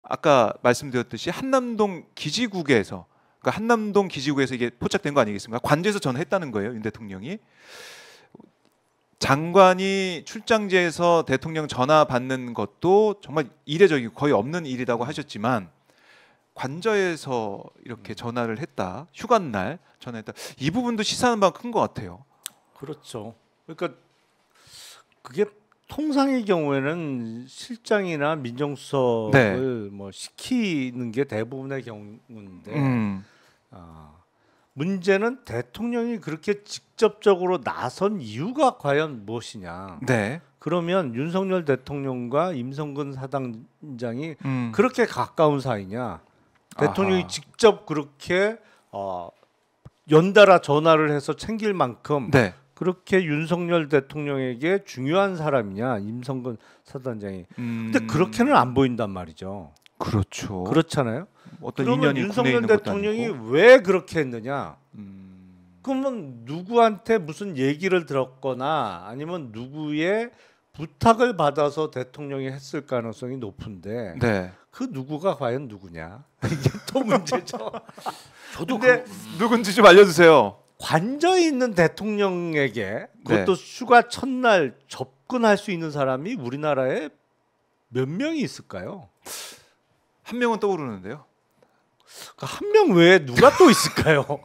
아까 말씀드렸듯이 한남동 기지국에서 그러니까 한남동 기지국에서 이게 포착된 거 아니겠습니까? 관저에서 전화했다는 거예요, 윤 대통령이. 장관이 출장지에서 대통령 전화 받는 것도 정말 이례적이고 거의 없는 일이라고 하셨지만 관저에서 이렇게 전화를 했다, 휴관날 전화했다, 이 부분도 시사하는 바가 큰 것 같아요. 그렇죠. 그러니까 그게 통상의 경우에는 실장이나 민정수석을 뭐 시키는 게 대부분의 경우인데 문제는 대통령이 그렇게 직접적으로 나선 이유가 과연 무엇이냐. 네. 그러면 윤석열 대통령과 임성근 사단장이 그렇게 가까운 사이냐. 대통령이 직접 그렇게 연달아 전화를 해서 챙길 만큼 네. 그렇게 윤석열 대통령에게 중요한 사람이냐 임성근 사단장이. 근데 그렇게는 안 보인단 말이죠. 그렇죠. 그렇잖아요. 어떤 그러면 인연이 윤석열 대통령이 왜 그렇게 했느냐? 그러면 누구한테 무슨 얘기를 들었거나 아니면 누구의 부탁을 받아서 대통령이 했을 가능성이 높은데 네. 그 누구가 과연 누구냐? 이게 또 문제죠. 저도 근데 누군지 좀 알려주세요. 관저에 있는 대통령에게 그것도 휴가 첫날 접근할 수 있는 사람이 우리나라에 몇 명이 있을까요? 한 명은 떠오르는데요. 한 명 외에 누가 또 있을까요?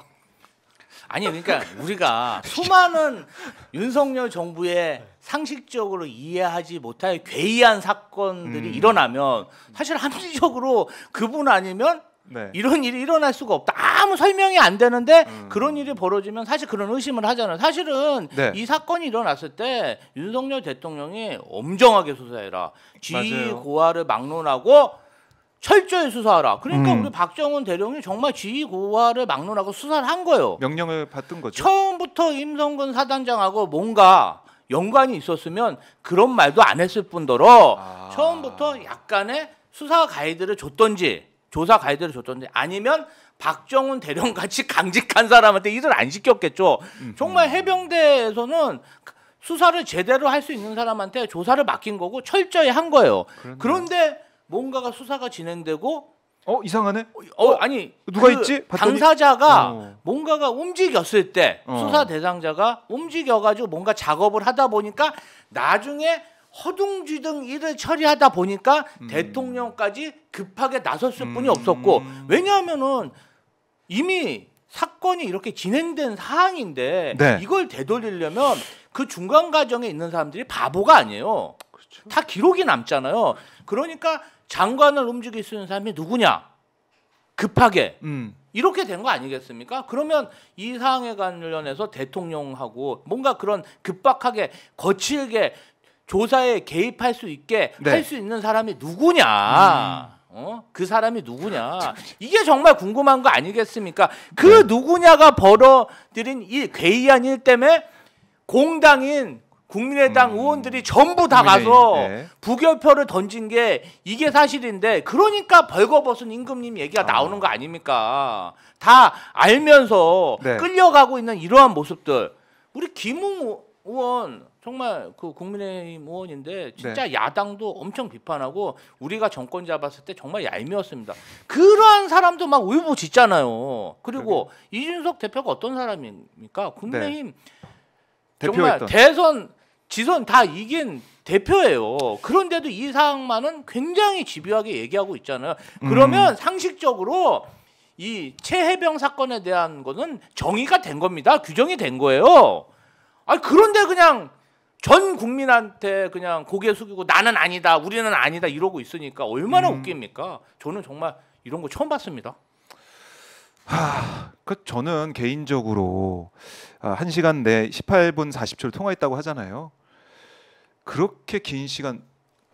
아니 그러니까 우리가 수많은 윤석열 정부의 상식적으로 이해하지 못할 괴이한 사건들이 일어나면 사실 합리적으로 그분 아니면 이런 일이 일어날 수가 없다. 아무 설명이 안 되는데 그런 일이 벌어지면 사실 그런 의심을 하잖아요. 사실은 이 사건이 일어났을 때 윤석열 대통령이 엄정하게 수사해라. 지휘 고하를 막론하고 철저히 수사하라. 그러니까 우리 박정훈 대령이 정말 지휘 고하를 막론하고 수사를 한 거예요. 명령을 받은 거죠. 처음부터 임성근 사단장하고 뭔가 연관이 있었으면 그런 말도 안 했을 뿐더러 처음부터 약간의 수사 가이드를 줬던지 조사 가이드를 줬던지 아니면 박정훈 대령 같이 강직한 사람한테 일을 안 시켰겠죠. 정말 해병대에서는 수사를 제대로 할 수 있는 사람한테 조사를 맡긴 거고 철저히 한 거예요. 그런데 뭔가가 수사가 진행되고 이상하네. 아니 누가 있지? 봤더니? 당사자가 뭔가가 움직였을 때 수사 대상자가 움직여가지고 뭔가 작업을 하다 보니까 나중에 허둥지둥 일을 처리하다 보니까 대통령까지 급하게 나섰을 뿐이 없었고 왜냐하면은 이미 사건이 이렇게 진행된 사항인데 이걸 되돌리려면 그 중간 과정에 있는 사람들이 바보가 아니에요. 그렇죠. 다 기록이 남잖아요. 그러니까 장관을 움직일 수 있는 사람이 누구냐? 급하게 이렇게 된 거 아니겠습니까? 그러면 이 사항에 관련해서 대통령하고 뭔가 그런 급박하게 거칠게 조사에 개입할 수 있게 할 수 있는 사람이 누구냐? 그 사람이 누구냐? 이게 정말 궁금한 거 아니겠습니까? 그 누구냐가 벌어들인 이 괴이한 일 때문에 공당인 국민의당 의원들이 전부 다 가서 부결표를 던진 게 이게 사실인데 그러니까 벌거벗은 임금님 얘기가 나오는 거 아닙니까? 다 알면서 끌려가고 있는 이러한 모습들. 우리 김웅 의원 정말 그 국민의힘 의원인데 진짜 야당도 엄청 비판하고 우리가 정권 잡았을 때 정말 얄미웠습니다. 그러한 사람도 막 울부짖잖아요. 그리고 이준석 대표가 어떤 사람입니까? 국민의힘 정말 대선 지선 다 이긴 대표예요. 그런데도 이 사항만은 굉장히 집요하게 얘기하고 있잖아요. 그러면 상식적으로 이 최혜병 사건에 대한 거는 정의가 된 겁니다. 규정이 된 거예요. 그런데 그냥 전 국민한테 그냥 고개 숙이고 나는 아니다, 우리는 아니다 이러고 있으니까 얼마나 웃깁니까? 저는 정말 이런 거 처음 봤습니다. 저는 개인적으로 1시간 내 18분 40초를 통화했다고 하잖아요. 그렇게 긴 시간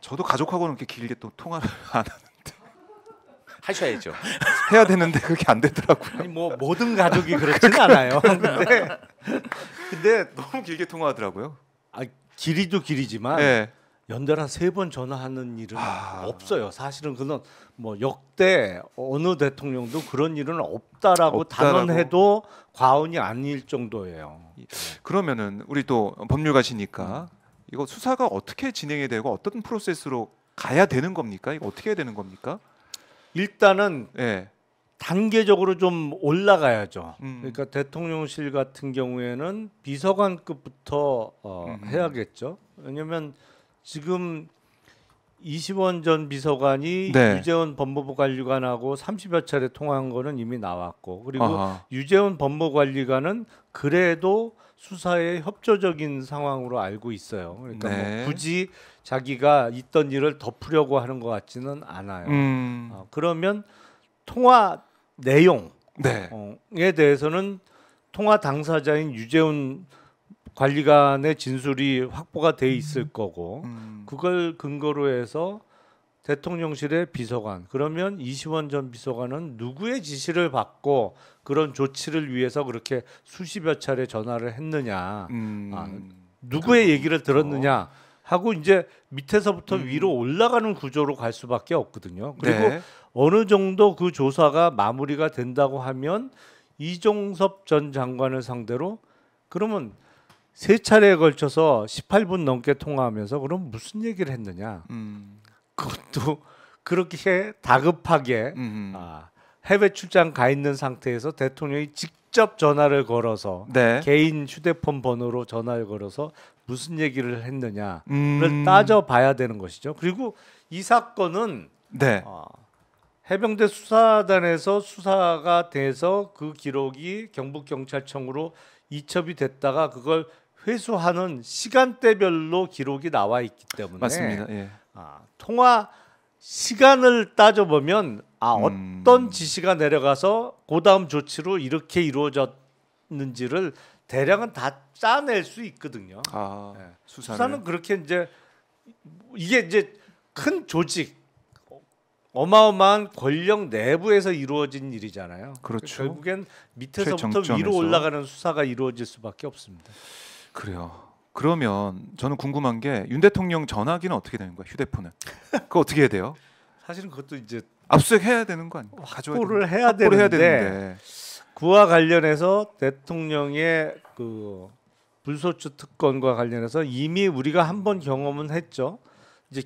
저도 가족하고는 그렇게 길게 또 통화를 안 하는데 하셔야죠. 해야 되는데 그게 안 되더라고요. 아니 뭐 모든 가족이 그렇진 않아요. 근데 너무 길게 통화하더라고요. 길이도 길이지만 연달아 3번 전화하는 일은 없어요. 사실은 그건 뭐 역대 어느 대통령도 그런 일은 없다라고 단언해도 과언이 아닐 정도예요. 그러면은 우리 또 법률가시니까 이거 수사가 어떻게 진행이 되고 어떤 프로세스로 가야 되는 겁니까? 이거 어떻게 해야 되는 겁니까? 일단은 예. 단계적으로 좀 올라가야죠. 그러니까 대통령실 같은 경우에는 비서관급부터 해야겠죠. 왜냐하면 지금 이시원 전 비서관이 네. 유재원 법무부 관리관하고 30여 차례 통화한 거는 이미 나왔고, 그리고 아하. 유재원 법무관리관은 그래도 수사에 협조적인 상황으로 알고 있어요. 그러니까 네. 뭐 굳이 자기가 있던 일을 덮으려고 하는 것 같지는 않아요. 그러면 통화 내용에 네. 대해서는 통화 당사자인 유재훈 관리관의 진술이 확보가 돼 있을 거고, 그걸 근거로 해서 대통령실의 비서관, 그러면 이시원 전 비서관은 누구의 지시를 받고 그런 조치를 위해서 그렇게 수십여 차례 전화를 했느냐, 누구의 얘기를 들었느냐 하고 이제 밑에서부터 위로 올라가는 구조로 갈 수밖에 없거든요. 그리고 네. 어느 정도 그 조사가 마무리가 된다고 하면 이종섭 전 장관을 상대로 그러면 세 차례에 걸쳐서 18분 넘게 통화하면서 그럼 무슨 얘기를 했느냐? 그것도 그렇게 다급하게 해외 출장 가 있는 상태에서 대통령이 직접 전화를 걸어서 네. 개인 휴대폰 번호로 전화를 걸어서 무슨 얘기를 했느냐를 따져봐야 되는 것이죠. 그리고 이 사건은 네. 해병대 수사단에서 수사가 돼서 그 기록이 경북경찰청으로 이첩이 됐다가 그걸 회수하는 시간대별로 기록이 나와 있기 때문에 맞습니다. 예. 통화 시간을 따져보면 어떤 지시가 내려가서 그 다음 조치로 이렇게 이루어졌는지를 대략은 다 짜낼 수 있거든요. 네. 수사는 그렇게 이게 이제 큰 조직, 어마어마한 권력 내부에서 이루어진 일이잖아요. 그렇죠. 결국엔 밑에서부터 최정점에서. 위로 올라가는 수사가 이루어질 수밖에 없습니다. 그래요. 그러면 저는 궁금한 게 윤 대통령 전화기는 어떻게 되는 거야? 휴대폰은 그거 어떻게 해야 돼요? 사실은 그것도 이제 압수수색 해야 되는 거 아니에요? 확보를 해야 확보를 해야 되는데 되는데. 그와 관련해서 대통령의 그 불소추 특권과 관련해서 이미 우리가 한번 경험은 했죠. 이제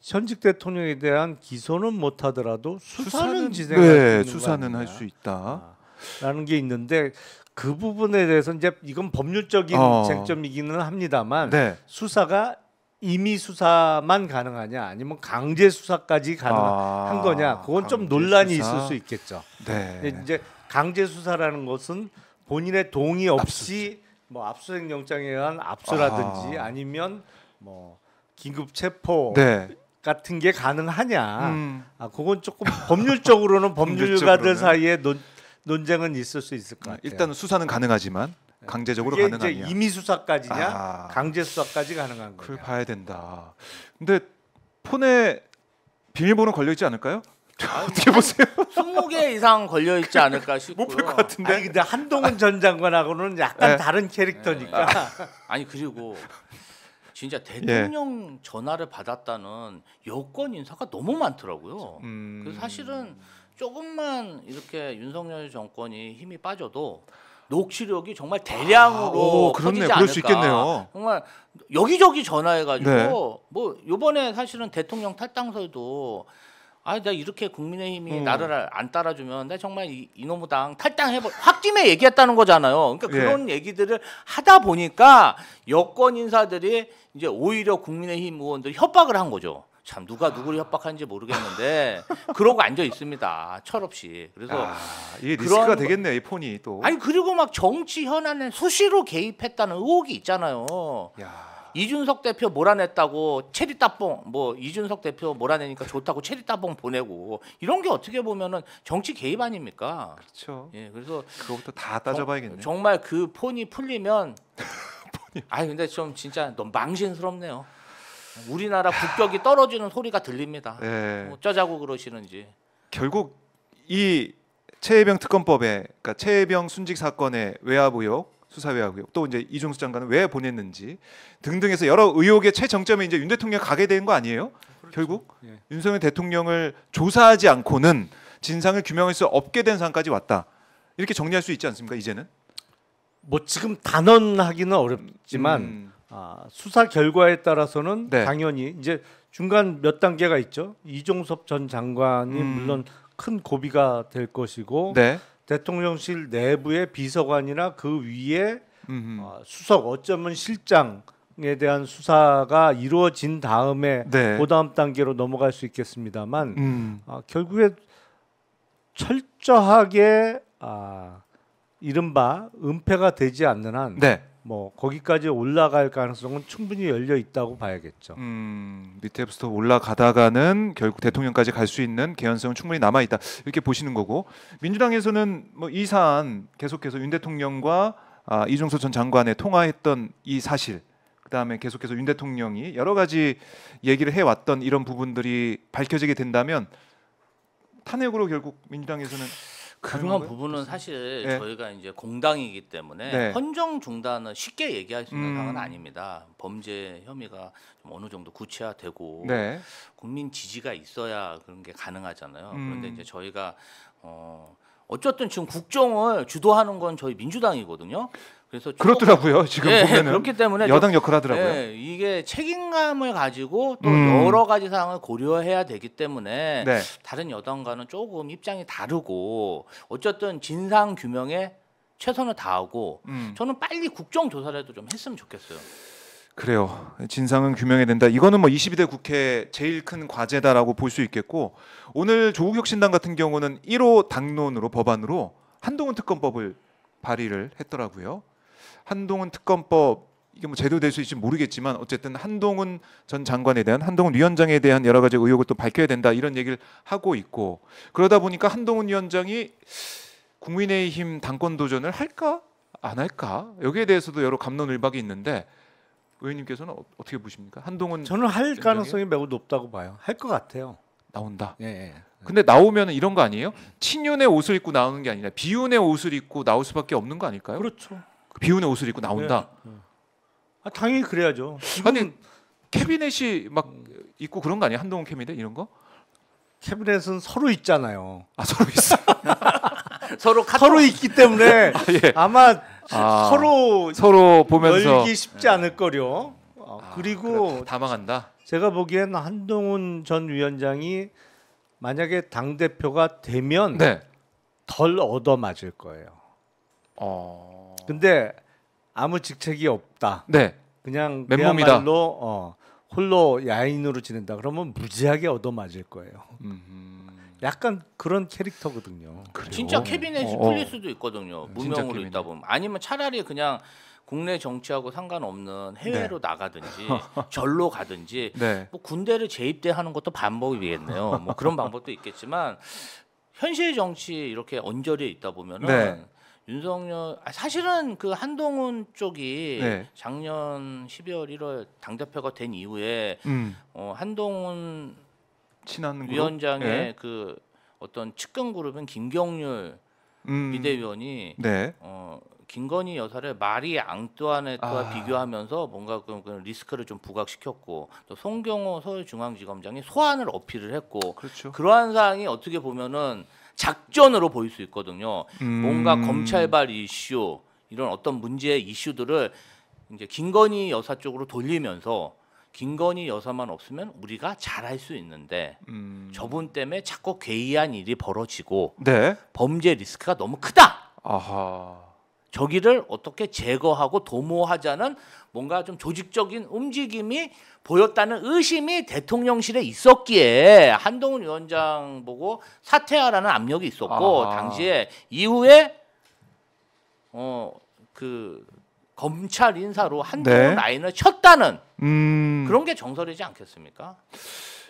현직 대통령에 대한 기소는 못하더라도 수사는 진행할 수 있는 수사는 할 수 있다라는 게 있는데 그 부분에 대해서 이제 이건 법률적인 쟁점이기는 합니다만 네. 수사가 임의 수사만 가능하냐 아니면 강제 수사까지 가능한 거냐 그건 좀 논란이 수사. 있을 수 있겠죠. 네. 이제 강제 수사라는 것은 본인의 동의 없이 뭐 압수수색 영장에 의한 압수라든지 아니면 뭐 긴급 체포 같은 게 가능하냐? 그건 조금 법률적으로는 법률가들 사이에 논쟁은 있을 수 있을 것 같아요. 일단은 수사는 가능하지만 강제적으로 이게 가능하냐? 이제 임의 수사까지냐, 강제 수사까지 가능한 거냐? 그걸 봐야 된다. 근데 폰에 비밀번호 걸려 있지 않을까요? 어떻게 보세요? 20개 이상 걸려 있지 않을까 싶고요. 못 볼 것 같은데. 아니 근데 한동훈 전 장관하고는 약간 다른 캐릭터니까. 아니 그리고 진짜 대통령 전화를 받았다는 여권 인사가 너무 많더라고요. 그래서 사실은 조금만 이렇게 윤석열 정권이 힘이 빠져도 녹취록이 정말 대량으로 그렇네. 퍼지지 그럴 않을까. 수 있겠네요. 정말 여기저기 전화해가지고 뭐 이번에 사실은 대통령 탈당설도 나 이렇게 국민의힘이 나를 안 따라주면 나 정말 이놈의 당 확찜에 얘기했다는 거잖아요. 그러니까 그런 얘기들을 하다 보니까 여권 인사들이 이제 오히려 국민의힘 의원들 협박을 한 거죠. 참 누가 누구를 협박하는지 모르겠는데 그러고 앉아 있습니다. 철없이. 그래서 이게 리스크가 되겠네요. 이 폰이 또. 아니 그리고 막 정치 현안에 수시로 개입했다는 의혹이 있잖아요. 이준석 대표 몰아냈다고 체리 따봉 이준석 대표 몰아내니까 좋다고 체리 따봉 보내고 이런 게 어떻게 보면은 정치 개입 아닙니까? 그렇죠. 예, 그래서 그거부터 다 따져봐야겠네요. 정말 그 폰이 풀리면 근데 좀 진짜 너무 망신스럽네요. 우리나라 국격이 떨어지는 소리가 들립니다. 어쩌자고 그러시는지. 결국 이 최혜병 특검법에 그러니까 최혜병 순직 사건의 외압 의혹, 수사 외압 의혹, 또 이제 이종수 장관은 왜 보냈는지 등등해서 여러 의혹의 최정점에 이제 윤 대통령 가게 된 거 아니에요? 그렇죠. 결국 윤석열 대통령을 조사하지 않고는 진상을 규명할 수 없게 된 상황까지 왔다. 이렇게 정리할 수 있지 않습니까? 이제는 뭐 지금 단언하기는 어렵지만 수사 결과에 따라서는 당연히 이제 중간 몇 단계가 있죠. 이종섭 전 장관이 물론 큰 고비가 될 것이고 네. 대통령실 내부의 비서관이나 그 위에 수석 어쩌면 실장에 대한 수사가 이루어진 다음에 네. 그다음 단계로 넘어갈 수 있겠습니다만 결국에 철저하게 이른바 은폐가 되지 않는 한 네. 뭐 거기까지 올라갈 가능성은 충분히 열려 있다고 봐야겠죠. 밑에부터 올라가다가는 결국 대통령까지 갈 수 있는 개연성은 충분히 남아 있다. 이렇게 보시는 거고 민주당에서는 뭐 이 사안 계속해서 윤 대통령과 이종서 전 장관의 통화했던 이 사실, 그다음에 계속해서 윤 대통령이 여러 가지 얘기를 해왔던 이런 부분들이 밝혀지게 된다면 탄핵으로 결국 민주당에서는 그러한 부분은 사실 네. 저희가 이제 공당이기 때문에 네. 헌정 중단은 쉽게 얘기할 수 있는 상황은 아닙니다. 범죄 혐의가 좀 어느 정도 구체화되고 네. 국민 지지가 있어야 그런 게 가능하잖아요. 그런데 이제 저희가 어쨌든 지금 국정을 주도하는 건 저희 민주당이거든요. 그래서 그렇더라고요. 지금 보면은 그렇기 때문에 여당 역할 하더라고요. 예, 이게 책임감을 가지고 또 여러 가지 사항을 고려해야 되기 때문에 네. 다른 여당과는 조금 입장이 다르고 어쨌든 진상 규명에 최선을 다하고 저는 빨리 국정조사라도 좀 했으면 좋겠어요. 그래요. 진상은 규명해야 된다. 이거는 뭐 22대 국회 제일 큰 과제다라고 볼 수 있겠고, 오늘 조국 혁신당 같은 경우는 1호 당론으로 법안으로 한동훈 특검법을 발의를 했더라고요. 한동훈 특검법, 이게 뭐 제도될 수 있을지 모르겠지만 어쨌든 한동훈 전 장관에 대한, 한동훈 위원장에 대한 여러 가지 의혹을 또 밝혀야 된다, 이런 얘기를 하고 있고, 그러다 보니까 한동훈 위원장이 국민의힘 당권 도전을 할까 안 할까, 여기에 대해서도 여러 갑론을박이 있는데 의원님께서는 어떻게 보십니까? 한동훈 저는 할 위원장이 가능성이 매우 높다고 봐요. 할 것 같아요. 나온다. 예. 근데 나오면 이런 거 아니에요? 친윤의 옷을 입고 나오는 게 아니라 비윤의 옷을 입고 나올 수밖에 없는 거 아닐까요? 그렇죠. 비윤의 옷을 입고 나온다. 당연히 그래야죠. 아니 캐비넷이 막 입고 그런 거 아니에요? 한동훈 캐비넷 이런 거? 캐비넷은 서로 있잖아요. 서로 있어. 서로 있기 때문에 예. 아마 서로 보면서 열기 쉽지 않을 거요. 그리고 다 망한다. 제가 보기엔 한동훈 전 위원장이 만약에 당 대표가 되면 네. 덜 얻어맞을 거예요. 근데 아무 직책이 없다. 네. 그냥 맨몸이다. 그야말로 홀로 야인으로 지낸다. 그러면 무지하게 얻어맞을 거예요. 약간 그런 캐릭터거든요. 그래요? 진짜 캐비넷이 풀릴 수도 있거든요. 진짜 무명으로 있다 보면. 아니면 차라리 그냥 국내 정치하고 상관없는 해외로 나가든지 절로 가든지 네. 뭐 군대를 재입대하는 것도 방법이겠네요. 뭐 그런 방법도 있겠지만 현실 정치 이렇게 언저리에 있다 보면은 네. 윤석열 사실은 그 한동훈 쪽이 네. 작년 12월 1월 당 대표가 된 이후에 한동훈 친한 그룹? 위원장의 네. 그 어떤 측근 그룹은 김경률 비대위원이 네. 김건희 여사를 마리 앙뚜아네트와 비교하면서 뭔가 그 리스크를 좀 부각시켰고 또 송경호 서울중앙지검장이 소환을 어필을 했고 그렇죠. 그러한 사항이 어떻게 보면은 작전으로 보일 수 있거든요. 뭔가 검찰발 이슈 이런 어떤 문제의 이슈들을 이제 김건희 여사 쪽으로 돌리면서 김건희 여사만 없으면 우리가 잘할 수 있는데 저분 때문에 자꾸 괴이한 일이 벌어지고 네. 범죄 리스크가 너무 크다. 아하. 저기를 어떻게 제거하고 도모하자는 뭔가 좀 조직적인 움직임이 보였다는 의심이 대통령실에 있었기에 한동훈 위원장 보고 사퇴하라는 압력이 있었고 당시에 이후에 그 검찰 인사로 한동훈 라인을 쳤다는 그런 게 정설이지 않겠습니까?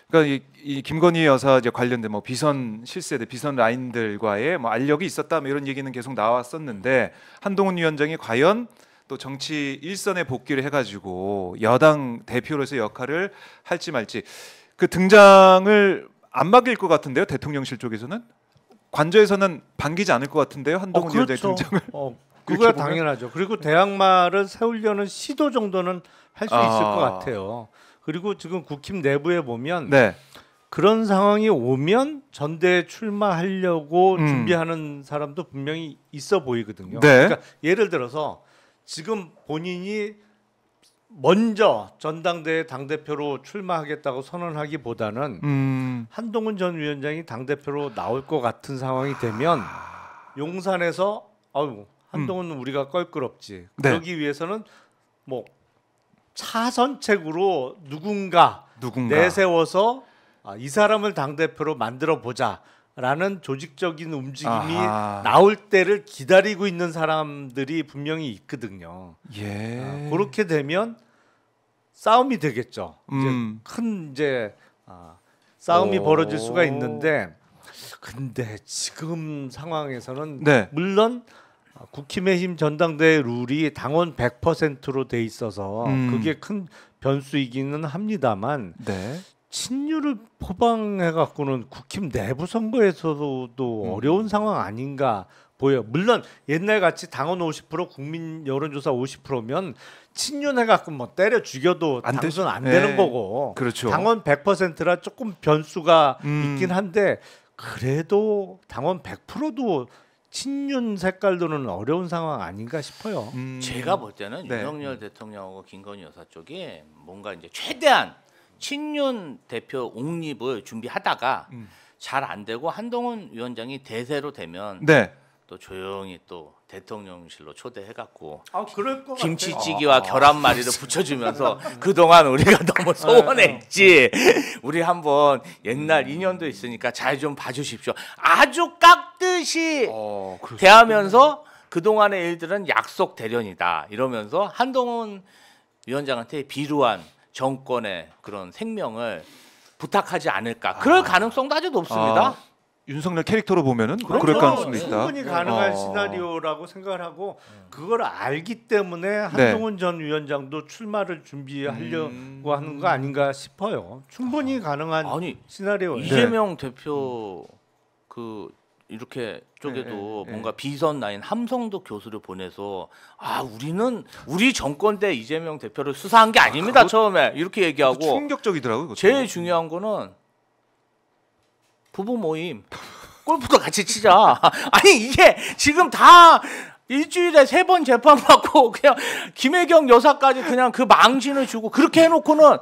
그러니까 이 김건희 여사 이제 관련된 뭐 비선 실세대 비선 라인들과의 뭐 알력이 있었다 뭐 이런 얘기는 계속 나왔었는데 한동훈 위원장이 과연 또 정치 일선에 복귀를 해가지고 여당 대표로서 역할을 할지 말지 그 등장을 안 막을 것 같은데요, 대통령실 쪽에서는 관저에서는 반기지 않을 것 같은데요, 한동훈 위원장의 등장을. 그거야 당연하죠. 그리고 대항마를 세우려는 시도 정도는 할 수 있을 것 같아요. 그리고 지금 국힘 내부에 보면 그런 상황이 오면 전대에 출마하려고 준비하는 사람도 분명히 있어 보이거든요. 그러니까 예를 들어서 지금 본인이 먼저 전당대회 당대표로 출마하겠다고 선언하기보다는 한동훈 전 위원장이 당대표로 나올 것 같은 상황이 되면 용산에서 한동훈은 우리가 껄끄럽지. 네. 그러기 위해서는 뭐 차선책으로 누군가 내세워서 이 사람을 당대표로 만들어 보자라는 조직적인 움직임이 나올 때를 기다리고 있는 사람들이 분명히 있거든요. 예. 그렇게 되면 싸움이 되겠죠. 이제 싸움이 벌어질 수가 있는데 근데 지금 상황에서는 네. 물론 국힘의힘 전당대회 룰이 당원 100%로 돼 있어서 그게 큰 변수이기는 합니다만 네. 친윤을 포방해 갖고는 국힘 내부 선거에서도 어려운 상황 아닌가 보여. 물론 옛날 같이 당원 50% 국민 여론조사 50%면 친윤해 갖고 뭐 때려 죽여도 당선 안 되는 거고. 그렇죠. 당원 100%라 조금 변수가 있긴 한데 그래도 당원 100%도 친윤 색깔로는 어려운 상황 아닌가 싶어요. 제가 볼 때는 네. 윤석열 대통령하고 김건희 여사 쪽이 뭔가 이제 최대한 친윤 대표 옹립을 준비하다가 잘 안 되고 한동훈 위원장이 대세로 되면 네. 또 조용히 또 대통령실로 초대해갖고 그럴 것 김치찌개와 계란말이를 붙여주면서 그동안 우리가 너무 소원했지. 우리 한번 옛날 인연도 있으니까 잘 좀 봐주십시오. 아주 깍듯이 대하면서 그동안의 일들은 약속 대련이다 이러면서 한동훈 위원장한테 비루한 정권의 그런 생명을 부탁하지 않을까. 그럴 가능성도 아주 높습니다. 윤석열 캐릭터로 보면은 그럼요. 그럴 가능성도 있다. 충분히 가능한 시나리오라고 생각을 하고 그걸 알기 때문에 한동훈 전 위원장도 출마를 준비하려고 하는 거 아닌가 싶어요. 충분히 가능한 시나리오예요. 이재명 대표 이렇게 쪽에도 뭔가 비선 라인 함성도 교수를 보내서 우리 정권 때 이재명 대표를 수사한 게 아닙니다. 처음에 이렇게 얘기하고 충격적이더라고요. 그것도. 제일 중요한 거는 부부 모임 골프도 같이 치자. 아니 이게 지금 다 일주일에 3번 재판 받고 그냥 김혜경 여사까지 그냥 그 망신을 주고 그렇게 해놓고는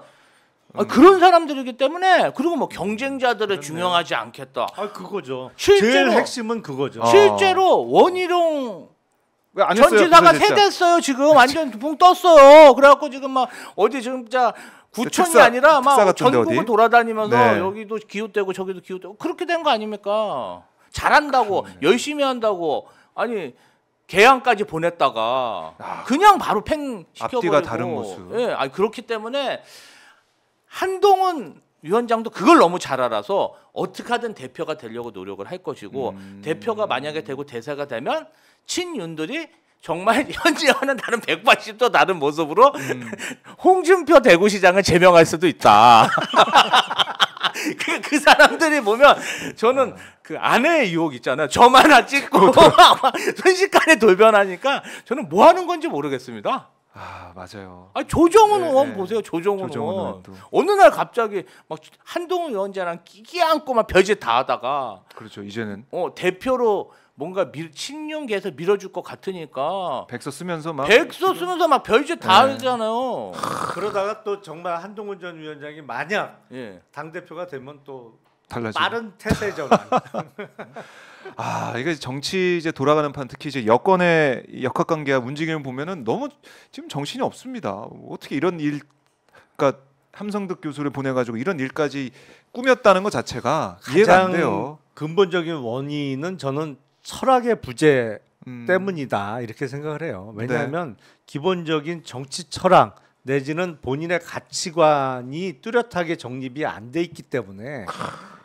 그런 사람들이기 때문에 그리고 뭐 경쟁자들을 중용하지 않겠다. 그거죠. 실제로 제일 핵심은 그거죠. 실제로 원희룡 안 전 했어요, 지사가 부서졌죠. 세댔어요. 지금 완전 붕 떴어요. 그래갖고 지금 막 어디 지금 진짜 구청이 아니라 막 전국을 돌아다니면서 여기도 기웃대고 저기도 기웃대고 그렇게 된 거 아닙니까? 잘한다고 열심히 한다고 아니 개항까지 보냈다가 그냥 바로 팽 시켜버리고 앞뒤가 다른 모습. 예, 그렇기 때문에 한동훈 위원장도 그걸 너무 잘 알아서 어떻게 하든 대표가 되려고 노력을 할 것이고 대표가 만약에 되고 대세가 되면 친윤들이 정말 현재와는 다른 180도 다른 모습으로 홍준표 대구시장을 제명할 수도 있다. 그 사람들이 보면 저는 그 아내의 유혹 있잖아요. 점 하나 찍고 순식간에 돌변하니까 저는 뭐 하는 건지 모르겠습니다. 맞아요. 조정은 의원 보세요. 조정은 의원 어느 날 갑자기 막 한동훈 위원장랑 끼기 안고 막 별짓 다 하다가 그렇죠. 이제는 대표로 뭔가 친윤계에서 밀어줄 것 같으니까 백서 쓰면서 막 별짓 다 하잖아요. 그러다가 또 정말 한동훈 전 위원장이 만약 당 대표가 되면 또 달라지고. 빠른 태세 전환. 이게 정치 이제 돌아가는 판 특히 이제 여권의 역학관계와 움직임을 보면은 너무 지금 정신이 없습니다. 어떻게 이런 일, 그러니까 함성득 교수를 보내가지고 이런 일까지 꾸몄다는 것 자체가 이해가 안 돼요. 근본적인 원인은 저는 철학의 부재 때문이다 이렇게 생각을 해요. 왜냐하면 기본적인 정치 철학 내지는 본인의 가치관이 뚜렷하게 정립이 안 돼 있기 때문에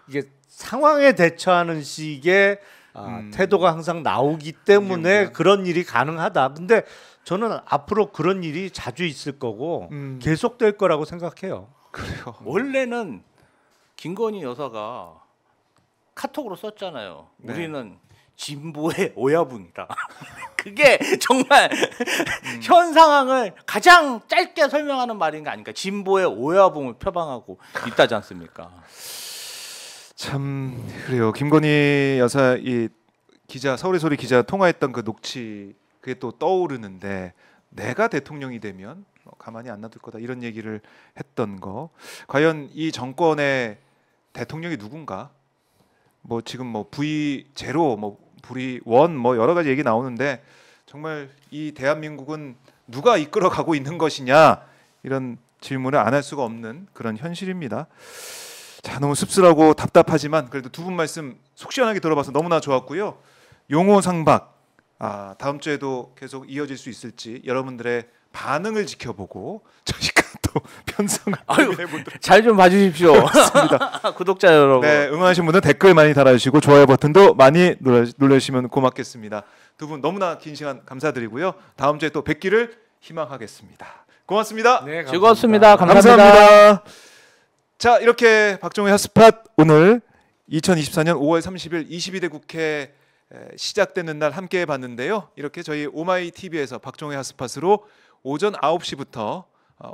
이게 상황에 대처하는 식의 태도가 항상 나오기 때문에 그런 일이 가능하다. 근데 저는 앞으로 그런 일이 자주 있을 거고 계속될 거라고 생각해요. 그래요. 원래는 김건희 여사가 카톡으로 썼잖아요. 우리는 진보의 오야분이다. 그게 정말 현 상황을 가장 짧게 설명하는 말인 거 아닌가. 진보의 오야분을 표방하고 있다지 않습니까? 참 그래요. 김건희 여사 이 기자 서울의 소리 기자 통화했던 그 녹취 그게 또 떠오르는데 내가 대통령이 되면 가만히 안 놔둘 거다 이런 얘기를 했던 거. 과연 이 정권의 대통령이 누군가? 뭐 지금 뭐 V0, 뭐 V1 뭐 여러 가지 얘기 나오는데 정말 이 대한민국은 누가 이끌어가고 있는 것이냐 이런 질문을 안 할 수가 없는 그런 현실입니다. 자, 너무 씁쓸하고 답답하지만 그래도 두 분 말씀 속 시원하게 들어봐서 너무나 좋았고요. 용호 상박 다음 주에도 계속 이어질 수 있을지 여러분들의 반응을 지켜보고 저희가 또 편성을 고민해보도록 잘 좀 봐주십시오. 구독자 여러분. 네, 응원하신 분들 댓글 많이 달아주시고 좋아요 버튼도 많이 눌러주시면 고맙겠습니다. 두 분 너무나 긴 시간 감사드리고요. 다음 주에 또 뵙기를 희망하겠습니다. 고맙습니다. 네, 즐거웠습니다. 감사합니다. 감사합니다. 자, 이렇게 박종호의 핫스팟 오늘 2024년 5월 30일 22대 국회 시작되는 날 함께 해봤는데요. 이렇게 저희 오마이TV에서 박종호의 핫스팟으로 오전 9시부터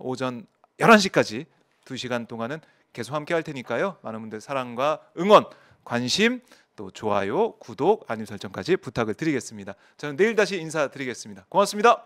오전 11시까지 2시간 동안은 계속 함께 할 테니까요. 많은 분들 사랑과 응원, 관심, 또 좋아요, 구독, 알림 설정까지 부탁을 드리겠습니다. 저는 내일 다시 인사드리겠습니다. 고맙습니다.